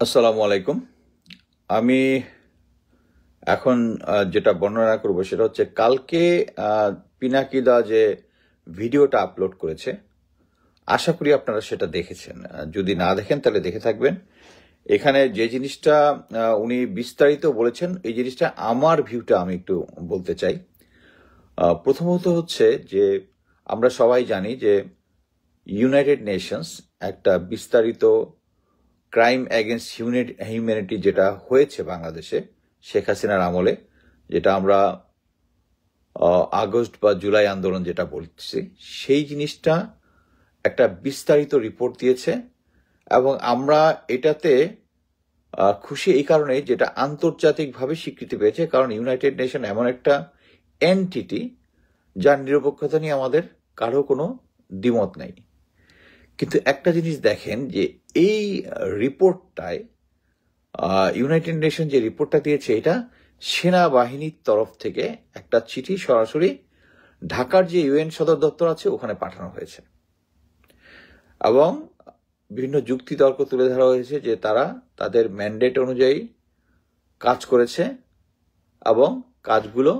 আসসালামু আলাইকুম। আমি এখন যেটা বর্ণনা করব সেটা হচ্ছে কালকে পিনাকিদা যে ভিডিওটা আপলোড করেছে, আশা করি আপনারা সেটা দেখেছেন। যদি না দেখেন তাহলে দেখে থাকবেন। এখানে যে জিনিসটা উনি বিস্তারিত বলেছেন, এই জিনিসটা আমার ভিউটা আমি একটু বলতে চাই। প্রথমত হচ্ছে যে আমরা সবাই জানি যে ইউনাইটেড নেশনস একটা বিস্তারিত ক্রাইম এগেনস্ট হিউম্যানিটি যেটা হয়েছে বাংলাদেশে শেখ হাসিনার আমলে, যেটা আমরা আগস্ট বা জুলাই আন্দোলন যেটা বলছি, সেই জিনিসটা একটা বিস্তারিত রিপোর্ট দিয়েছে। এবং আমরা এটাতে খুশি এই কারণে যেটা আন্তর্জাতিকভাবে স্বীকৃতি পেয়েছে, কারণ ইউনাইটেড নেশন এমন একটা এন্টিটি যার নিরপেক্ষতা নিয়ে আমাদের কারো কোনো দ্বিমত নেই। কিন্তু একটা জিনিস দেখেন যে এই রিপোর্টটায় ইউনাইটেড নেশন যে রিপোর্টটা দিয়েছে, এটা সেনাবাহিনীর তরফ থেকে একটা চিঠি সরাসরি ঢাকার যে ইউএন সদর দপ্তর আছে ওখানে পাঠানো হয়েছে। এবং বিভিন্ন যুক্তি তর্ক তুলে ধরা হয়েছে যে তারা তাদের ম্যান্ডেট অনুযায়ী কাজ করেছে এবং কাজগুলো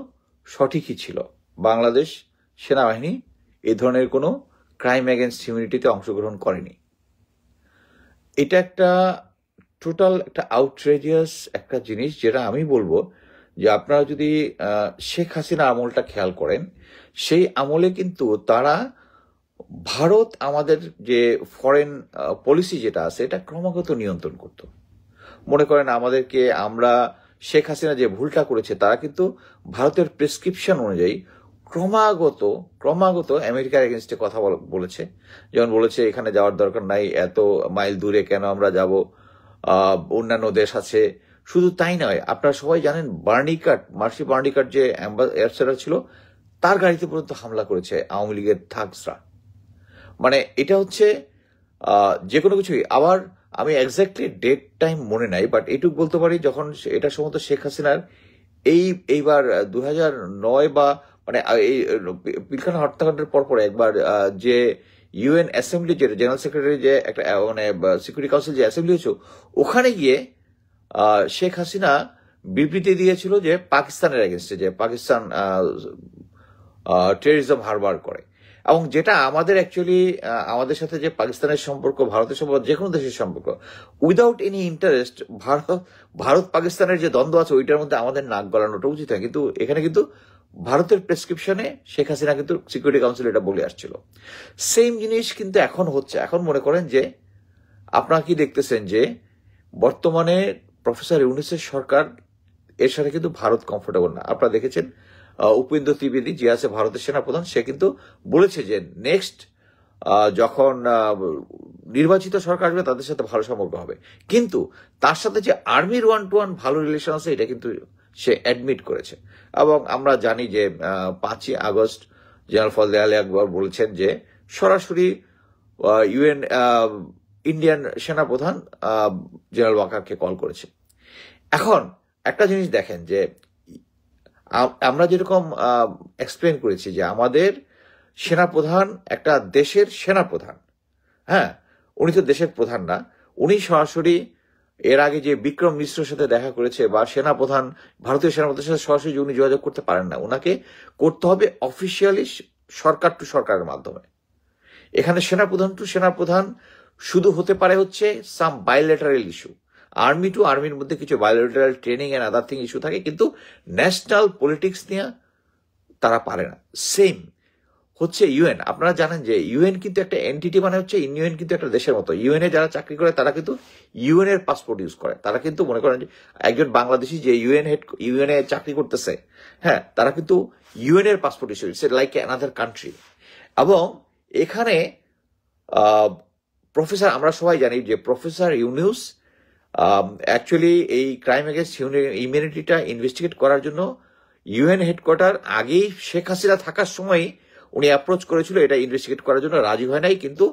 সঠিকই ছিল। বাংলাদেশ সেনাবাহিনী এই ধরনের কোনো ক্রাইম এগেনস্ট হিউম্যানিটিতে অংশগ্রহণ করেনি। এটা একটা টোটাল একটা আউটরেজিয়াস একটা জিনিস, যেটা আমি বলবো যে আপনারা যদি শেখ হাসিনা আমলটা খেয়াল করেন, সেই আমলে কিন্তু তারা ভারত আমাদের যে ফরেন পলিসি যেটা আছে এটা ক্রমাগত নিয়ন্ত্রণ করত। মনে করেন আমাদেরকে, আমরা শেখ হাসিনা যে ভুলটা করেছে, তারা কিন্তু ভারতের প্রেসক্রিপশন অনুযায়ী ক্রমাগত ক্রমাগত আমেরিকার এগেনস্টে কথা বলেছে। যেমন বলেছে এখানে যাওয়ার দরকার নাই, এত মাইল দূরে কেন আমরা যাব, অন্যান্য দেশ আছে। শুধু তাই নয়, আপনারা সবাই জানেন মার্সি বার্নিকাট যে অ্যাম্বাসেডর ছিল, তার গাড়িতে পর্যন্ত হামলা করেছে আওয়ামী লীগের থাগসরা। মানে এটা হচ্ছে যে কোনো কিছুই। আবার আমি এক্স্যাক্টলি ডেট টাইম মনে নাই, বাট এইটুকু বলতে পারি যখন এটা সম্ভবত শেখ হাসিনার এইবার 2009 বা মানে এই পিলখানা হত্যাকাণ্ডের পর একবার যে ইউএন অ্যাসেম্বলি, যে জেনারেল সেক্রেটারি যে একটা মানে সিকিউরিটি কাউন্সিল যে অ্যাসেম্বলি হয়েছে, ওখানে গিয়ে শেখ হাসিনা বিবৃতি দিয়েছিল যে পাকিস্তানের এগেনস্টে, যে পাকিস্তান টেররিজম হারবার করে। এবং যেটা আমাদের অ্যাকচুয়ালি আমাদের সাথে যে পাকিস্তানের সম্পর্ক, ভারতের সম্পর্ক, যে কোনো দেশের সম্পর্ক, উইদাউট এনি ইন্টারেস্ট, ভারত পাকিস্তানের যে দ্বন্দ্ব আছে ওইটার মধ্যে আমাদের নাক গলানোটা উচিত হয়। কিন্তু এখানে কিন্তু ভারতের প্রেসক্রিপশনে শেখ হাসিনা কিন্তু সিকিউরিটি কাউন্সিল এটা বলে আসছিল। সেম জিনিস কিন্তু এখন হচ্ছে। এখন মনে করেন যে আপনারা কি দেখতেছেন যে বর্তমানে প্রফেসর ইউনূসের সরকার, এর সাথে কিন্তু ভারত কমফোর্টেবল না। আপনারা দেখেছেন উপেন্দ্র ত্রিবেদী যে আছে ভারতের সেনাপ্রধান, সে কিন্তু বলেছে যে নেক্সট যখন নির্বাচিত সরকার আসবে তাদের সাথে ভালো সম্পর্ক হবে। কিন্তু তার সাথে যে আর্মির 1-to-1 ভালো রিলেশন আছে এটা কিন্তু সে অ্যাডমিট করেছে। এবং আমরা জানি যে 5ই আগস্ট জেনারেল ফজলে আলী আকবর বলেছেন যে সরাসরি ইউএন ইন্ডিয়ান সেনাপ্রধান জেনারেল ওয়াকারকে কল করেছে। এখন একটা জিনিস দেখেন যে আমরা যেরকম এক্সপ্লেন করেছি যে আমাদের সেনাপ্রধান একটা দেশের সেনাপ্রধান, হ্যাঁ, উনি তো দেশের প্রধান না। উনি সরাসরি এর আগে যে বিক্রম মিশ্রের সাথে দেখা করেছে, বা সেনাপ্রধান, ভারতীয় সেনাপ্রধানের সাথে সরাসরি উনি যোগাযোগ করতে পারেন না, ওনাকে করতে হবে অফিসিয়ালি সরকার টু সরকারের মাধ্যমে। এখানে সেনাপ্রধান টু সেনাপ্রধান শুধু হতে পারে হচ্ছে some bilateral issue, army to আর্মির মধ্যে কিছু bilateral training and other thing issue থাকে, কিন্তু ন্যাশনাল পলিটিক্স নিয়ে তারা পারে না। সেম হচ্ছে ইউএন। আপনারা জানেন যে ইউএন কিন্তু একটা এন্টিটি, মানে হচ্ছে ইউএন কিন্তু একটা দেশের মতো। ইউএনএ যারা চাকরি করে তারা কিন্তু ইউএন এর পাসপোর্ট ইউজ করে। তারা কিন্তু মনে করেন যে একজন বাংলাদেশি যে ইউএনএ চাকরি করতেছে, হ্যাঁ, তারা কিন্তু ইউএন এর passport issue, it's like another country. এবং এখানে প্রফেসর, আমরা সবাই জানি যে প্রফেসর ইউনূস অ্যাকচুয়ালি এই ক্রাইম এগেন্স্ট হিউম্যানিটিটা ইনভেস্টিগেট করার জন্য ইউএন হেডকোয়ার্টার আগেই শেখ হাসিনা থাকার সময় উনি অ্যাপ্রোচ করেছিল এটা ইনভেস্টিগেট করার জন্য, রাজি হয় নাই। কিন্তু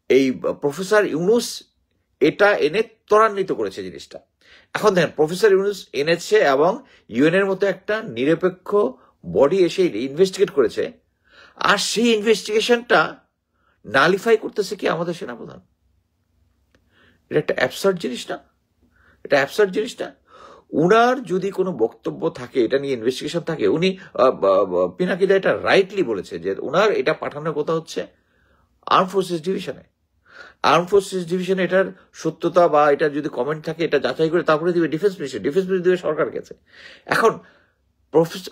এই প্রফেসর ইউনূস এটা এনে ত্বরান্বিত করেছে জিনিসটা। এখন দেখেন প্রফেসর ইউনূস এনেছে এবং ইউএন এর মতো একটা নিরপেক্ষ বডি এসে ইনভেস্টিগেট করেছে, আর সেই ইনভেস্টিগেশনটা নালিফাই করতেছে কি আমাদের সেনাপ্রধান। এটা একটা অ্যাবসার্ড জিনিস না? এটা অ্যাবসার্ড জিনিসটা। উনার যদি কোনো বক্তব্য থাকে, এটা নিয়ে ইনভেস্টিগেশন থাকে, উনি পিনাকিদা এটা রাইটলি বলেছে যে উনার এটা পাঠানোর কথা হচ্ছে আর্ম ফোর্সেস ডিভিশনে। আর্ম ফোর্সেস ডিভিশনে এটার সত্যতা বা এটা যদি কমেন্ট থাকে এটা যাচাই করে তারপরে দিবে ডিফেন্স মিনিস্টার, ডিফেন্স মিনিস্টার দিবে সরকার কাছে। এখন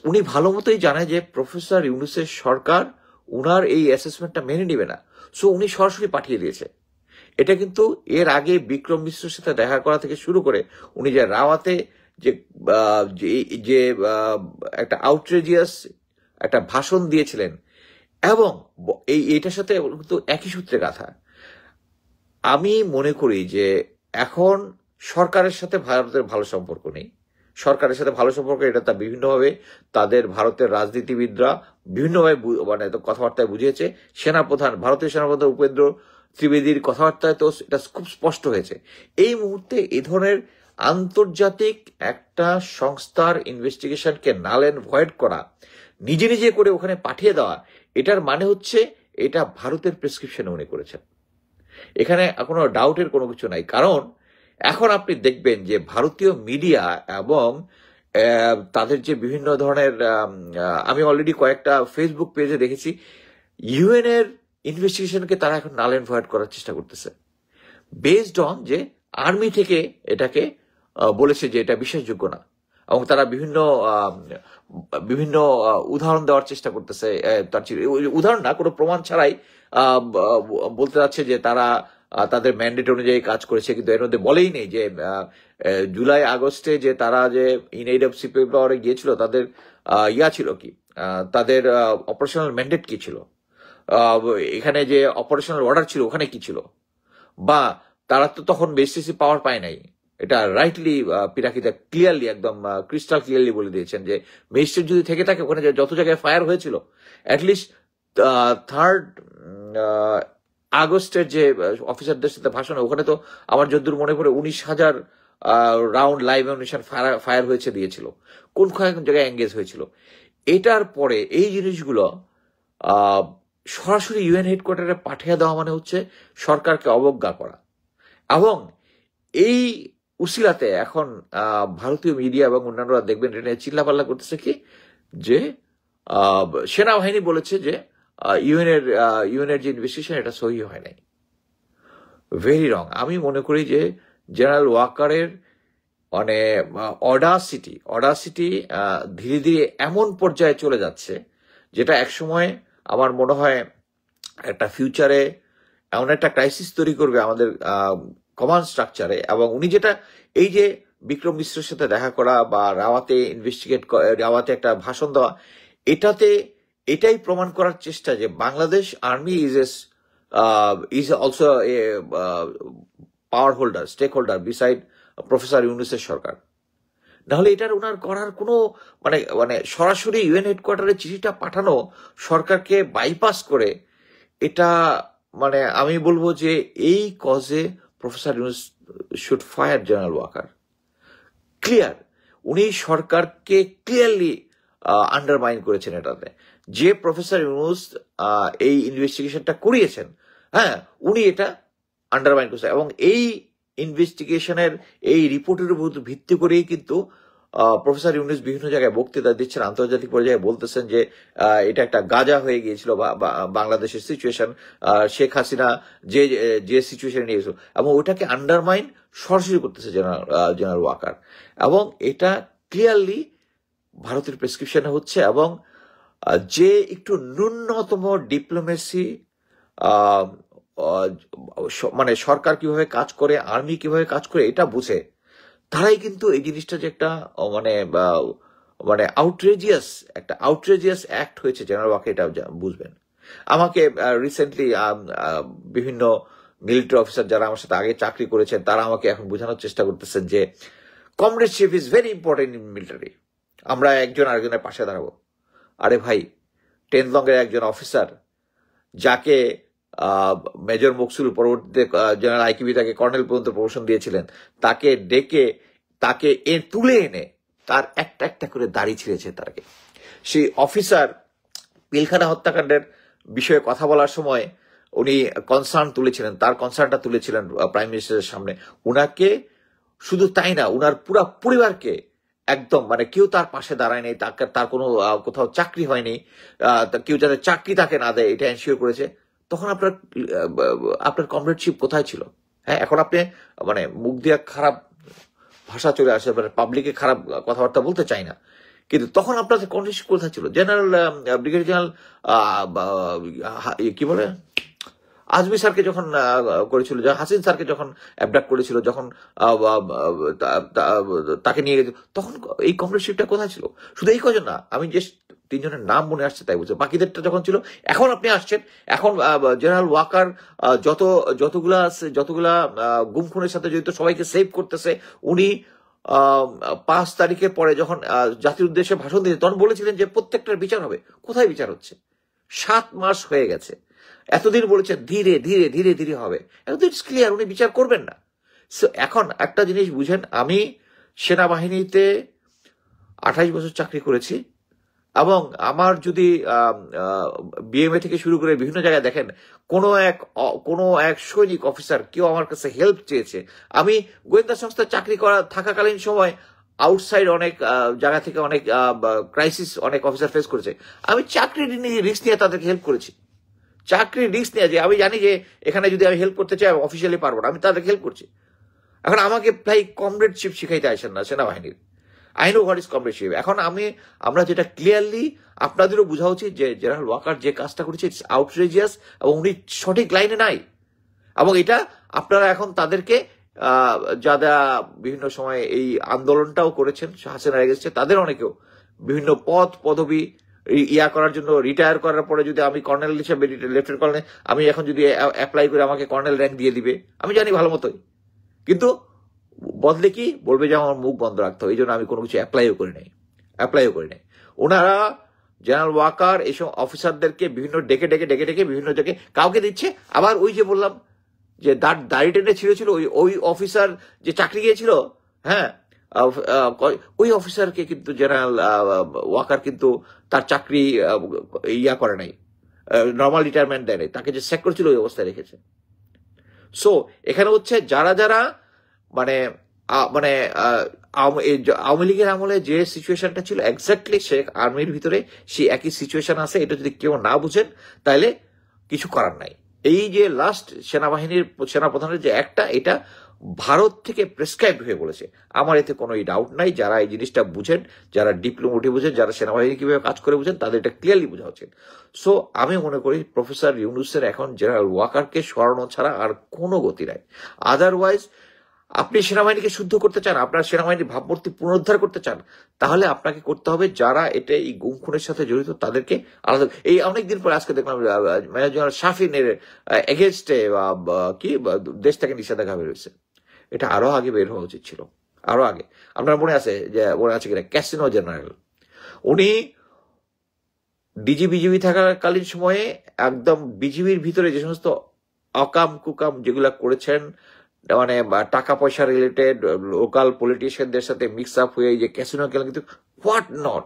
উনি ভালো মতোই জানে যে প্রফেসর ইউনূসের সরকার উনার এই অ্যাসেসমেন্টটা মেনে নিবে না, সো উনি সরাসরি পাঠিয়ে দিয়েছে। এটা কিন্তু এর আগে বিক্রম মিশ্রের সাথে দেখা করা থেকে শুরু করে উনি যে রাওয়াতে যে যে একটা আউটরেজিয়াস একটা ভাষণ দিয়েছিলেন, এবং এইটার সাথে কিন্তু একই সূত্রে গাথা। আমি মনে করি যে এখন সরকারের সাথে ভারতের ভালো সম্পর্ক নেই। সরকারের সাথে ভালো সম্পর্ক এটা তা বিভিন্নভাবে তাদের ভারতের রাজনীতিবিদরা বিভিন্নভাবে মানে কথাবার্তায় বুঝিয়েছে। ভারতীয় সেনাপ্রধান উপেন্দ্র ত্রিবেদীর কথাবার্তায় তো এটা খুব স্পষ্ট হয়েছে। এই মুহূর্তে এই ধরনের আন্তর্জাতিক একটা সংস্থার ইনভেস্টিগেশনকে নাল এন্ড ভয়েড করা, নিজে নিজে করে ওখানে পাঠিয়ে দেওয়া, এটার মানে হচ্ছে এটা ভারতের প্রেসক্রিপশনে উনি করেছেন। এখানে কোনো ডাউটের কোনো কিছু নাই। কারণ এখন আপনি দেখবেন যে ভারতীয় মিডিয়া এবং তাদের যে বিভিন্ন ধরনের, আমি অলরেডি কয়েকটা ফেসবুক পেজে দেখেছি, ইউএন এর ইনভেস্টিগেশনকে তারা এখন নাল এন্ড ভয়েড করার চেষ্টা করতেছে, বেসড অন যে আর্মি থেকে এটাকে বলেছে যে এটা বিশ্বাসযোগ্য না, এবং তারা বিভিন্ন বিভিন্ন উদাহরণ দেওয়ার চেষ্টা করতেছে। তার উদাহরণ না, কোনো প্রমাণ ছাড়াই বলতে যাচ্ছে যে তারা তাদের ম্যান্ডেট অনুযায়ী কাজ করেছে, কিন্তু এর মধ্যে বলেই নেই যে জুলাই আগস্টে যে তারা যে ইন এইড অফ সিপিএম পাওয়ারে গিয়েছিল, তাদের ছিল কি, তাদের অপারেশনাল ম্যান্ডেট কি ছিল, এখানে যে অপারেশনাল অর্ডার ছিল ওখানে কি ছিল, বা তারা তো তখন বেসিসি পাওয়ার পায় নাই। এটা রাইটলি পিনাকিদা ক্লিয়ারলি, একদম ক্রিস্টাল ক্লিয়ারলি বলে দিয়েছেন যে ম্যাজিস্ট্রেট যদি থেকে থাকে ওখানে যত জায়গায় ফায়ার হয়েছিল, অ্যাটলিস্ট 3 আগস্টের যে অফিসারদের সাথে ভাষণ, ওখানে তো আমার যদ্দূর মনে পড়ে 19,000 রাউন্ড লাইভ অ্যামিউনিশন ফায়ার হয়েছে দিয়েছিল, কোন জায়গায় এঙ্গেজ হয়েছিল। এটার পরে এই জিনিসগুলো সরাসরি ইউএন হেডকোয়ার্টারে পাঠিয়ে দেওয়া মানে হচ্ছে সরকারকে অবজ্ঞা করা। এবং এই উসিলাতে এখন ভারতীয় মিডিয়া এবং অন্যান্যরা দেখবেন এটা চিল্লাপাল্লা করতেছে কি, যে সেনাবাহিনী বলেছে যে ইউএনের যে ইনভেস্টিগেশন এটা সহি হয় নাই। Very wrong. আমি মনে করি যে জেনারেল ওয়াকারের মানে অডাসিটি ধীরে ধীরে এমন পর্যায়ে চলে যাচ্ছে যেটা একসময় আমার মনে হয় একটা ফিউচারে এমন একটা ক্রাইসিস তৈরি করবে আমাদের কমান্ড স্ট্রাকচারে। এবং উনি যেটা এই যে বিক্রম মিশ্রের সাথে দেখা করা বা রাওয়াতে একটা ভাষণ দেওয়া, এটাই প্রমাণ করার চেষ্টা যে Bangladesh army is also a power holder, stakeholder beside professor ইউনূসের সরকার। নাহলে এটার ওনার করার কোনো মানে সরাসরি ইউএন হেডকোয়ার্টারে চিঠিটা পাঠানো সরকারকে বাইপাস করে, এটা মানে আমি বলবো যে এই কজে professor Yunus should fire general Waker. Clear, উনি সরকারকে ক্লিয়ারলি আন্ডারমাইন করেছেন এটাতে। যে প্রফেসর ইউনূস এই ইনভেস্টিগেশনটা করিয়েছেন, হ্যাঁ, উনি এটা আন্ডারমাইন করেছেন। এবং এই ইনভেস্টিগেশনের এই রিপোর্টের উপর ভিত্তি করেই কিন্তু প্রফেসর ইউনূস বিভিন্ন জায়গায় বক্তৃতা দিচ্ছেন, আন্তর্জাতিক পর্যায়ে বলতেছেন যে এটা একটা গাজা হয়ে গিয়েছিল বাংলাদেশের সিচুয়েশন, শেখ হাসিনা যে সিচুয়েশনে নিয়ে গেছিল, এবং ওটাকে আন্ডারমাইন সরাসরি করতেছে জেনারেল ওয়াকার। এবং এটা ক্লিয়ারলি ভারতের প্রেসক্রিপশনে হচ্ছে। এবং যে একটু ন্যূনতম ডিপ্লোমেসি, মানে সরকার কিভাবে কাজ করে, আর্মি কিভাবে কাজ করে এটা বুঝে, তারাই কিন্তু এই জিনিসটা যে একটা মানে আউটরেজিয়াস অ্যাক্ট হয়েছে জেনারেল ওয়াকার, এটা বুঝবেন। আমাকে রিসেন্টলি বিভিন্ন মিলিটারি অফিসার যারা আমার সাথে আগে চাকরি করেছেন তারা আমাকে এখন বোঝানোর চেষ্টা করতেছেন যে কমরেডশিপ is very important in military. আমরা একজন আরেকজনের পাশে দাঁড়াবো। আরে ভাই, 10th লংয়ের একজন অফিসার যাকে মেজর মকসুল, পরবর্তীতে জেনারেল আইকিবি তাকে কর্নেল পর্যন্ত প্রমোশন দিয়েছিলেন, তাকে ডেকে তাকে তুলে এনে তার একটা একটা করে দাড়ি ছিঁড়েছে তাকে। সেই অফিসার পিলখানা হত্যাকাণ্ডের বিষয়ে কথা বলার সময় উনি কনসার্নটা তুলেছিলেন প্রাইম মিনিস্টারের সামনে। উনাকে শুধু তাই না, উনার পুরা পরিবারকে একদম মানে কেউ তার পাশে দাঁড়ায় নেই, তার কোনো কোথাও চাকরি হয়নি, কেউ যাতে চাকরি তাকে না দেয় এটা এনশিওর করেছে। তখন আপনার কমরেডশিপ কোথায় ছিল? হ্যাঁ, এখন আপনি মানে মুখ দিয়ে খারাপ ভাষা চলে আসে, মানে পাবলিকে খারাপ কথাবার্তা বলতে চাই না, কিন্তু তখন আপনাদের কমরেডশিপ কোথায় ছিল? জেনারেল ব্রিগেডিয়ার জেনারেল কি বলে আজমি স্যারকে যখন করেছিল, হাসিন স্যারকে যখন অ্যাবডাক্ট করেছিল, যখন তাকে নিয়ে গেছিল, তখন এই কমরেডশিপটা কোথায় ছিল? শুধু এই কজন না, আমি যে 3 জনের নাম মনে আসছে তাই বলছে, বাকিদেরটা যখন ছিল। এখন আপনি আসছেন, এখন জেনারেল ওয়াকার যতগুলা গুম খুনের সাথে জড়িত সবাইকে সেভ করতেছে। উনি 5 তারিখের পরে যখন জাতির উদ্দেশ্যে ভাষণ দিয়েছে তখন বলেছিলেন যে প্রত্যেকটার বিচার হবে। কোথায় বিচার হচ্ছে? 7 মাস হয়ে গেছে। এতদিন বলেছেন ধীরে ধীরে ধীরে ধীরে হবে, এখন তো ইটস ক্লিয়ার উনি বিচার করবেন না। এখন একটা জিনিস বুঝেন, আমি সেনাবাহিনীতে 28 বছর চাকরি করেছি, এবং আমার যদি বিএমএ থেকে শুরু করে বিভিন্ন জায়গায় দেখেন, কোনো এক সৈনিক অফিসার কেউ আমার কাছে হেল্প চেয়েছে, আমি গোয়েন্দা সংস্থায় চাকরি থাকাকালীন সময় আউটসাইড অনেক জায়গা থেকে অনেক ক্রাইসিস অনেক অফিসার ফেস করেছে, আমি চাকরি রিস্ক নিয়ে তাদেরকে হেল্প করেছি। চাকরির রিস্ক নিয়ে, যে আমি জানি যে এখানে যদি আমি হেল্প করতে চাই অফিসিয়ালি পারবো না, আমি তাদেরকে হেল্প করছি। এখন আমাকে ভাই কমরেডশিপ শিখাইতে আসেন না সেনাবাহিনীর। I know what is কমরেডশিপ। এখন আমরা যেটা ক্লিয়ারলি আপনাদেরও বোঝা উচিত যে জেনারেল ওয়াকার যে কাজটা করেছে ইটস আউটরেজিয়াস, এবং উনি সঠিক লাইনে নাই। এবং এটা আপনারা এখন তাদেরকে যারা বিভিন্ন সময় এই আন্দোলনটাও করেছেন হাসিনার এগেন্সটে, তাদের অনেকেও বিভিন্ন পদবি করার জন্য, রিটায়ার করার পরে যদি আমি কর্নেল হিসেবে লেফটেন্যান্ট কর্নেল, আমি এখন যদি অ্যাপ্লাই করে আমাকে কর্নেল র্যাঙ্ক দিয়ে দিবে, আমি জানি ভালো মতোই, কিন্তু বদলে কি বলবে যে আমার মুখ বন্ধ রাখতে হবে, এই জন্য আমি কোনো কিছু অ্যাপ্লাইও করি নাই। ওনারা জেনারেল ওয়াকার এইসব অফিসারদেরকে বিভিন্ন ডেকে বিভিন্ন জায়গায় কাউকে দিচ্ছে। আবার ওই যে বললাম যে দাড়ি টেনে ছিল ওই অফিসার যে চাকরি গিয়েছিল, হ্যাঁ, ওই অফিসারকে কিন্তু জেনারেল ওয়াকার কিন্তু তার চাকরি করে নাই, নর্মাল রিটায়ারমেন্ট দেয় নাই, তাকে যে চেক করেছিল ওই অবস্থায় রেখেছে। সো এখানে হচ্ছে যারা মানে আওয়ামী লীগের আমলে যে সিচুয়েশনটা ছিল এক্স্যাক্টলি সে আর্মির ভিতরে সেই একই সিচুয়েশন আছে। এটা যদি কেউ না বুঝেন তাহলে কিছু করার নাই। এই যে লাস্ট সেনাপ্রধানের যে একটা, এটা ভারত থেকে প্রেসক্রাইব হয়ে বলেছে, আমার এতে কোনো ডাউট নাই। যারা এই জিনিসটা বুঝেন, যারা ডিপ্লোমেটি বুঝেন, যারা সেনাবাহিনী কিভাবে কাজ করে বুঝেন, তাদের এটা ক্লিয়ারলি বোঝা উচিত। সো আমি মনে করি প্রফেসর ইউনূসের এখন জেনারেল ওয়াকারকে সরানো ছাড়া আর কোনো গতি নাই। আদারওয়াইজ আপনি সেনাবাহিনীকে শুদ্ধ করতে চান, আপনার সেনাবাহিনীর ভাবমূর্তি পুনরুদ্ধার করতে চান, তাহলে আপনাকে করতে হবে যারা এটা এই গুম খুনের সাথে জড়িত তাদেরকে আলাদা। এই অনেকদিন পরে আজকে দেখলাম মেজর জেনারেল শাফিনের এগেনস্টে কি দেশ থেকে নিষেধাজ্ঞা বের হয়েছে। এটা আরো আগে বের হওয়া উচিত ছিল, আরো আগে। আপনার মনে আছে কিনা ক্যাসিনো জেনারেল, উনি বিজিবি থাকাকালীন সময়ে একদম বিজিবির ভিতরে যে সমস্ত অকাম কুকাম যেগুলা করেছেন, মানে টাকা পয়সা রিলেটেড লোকাল পলিটিশিয়ানদের সাথে মিক্স আপ হয়ে যে ক্যাসিনো খেলেন, কিন্তু হোয়াট নট।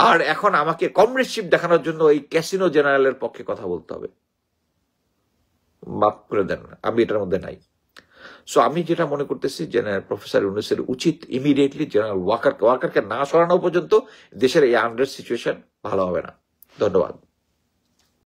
আর এখন আমাকে কমরেডশিপ দেখানোর জন্য এই ক্যাসিনো জেনারেলের পক্ষে কথা বলতে হবে, মাফ করে দেন, আমি এটার মধ্যে নাই। সো আমি যেটা মনে করতেছি, প্রফেসর ইউনূসের উচিত ইমিডিয়েটলি জেনারেল ওয়াকারকে না সরানো পর্যন্ত দেশের এই আন্ডার সিচুয়েশন ভালো হবে না। ধন্যবাদ।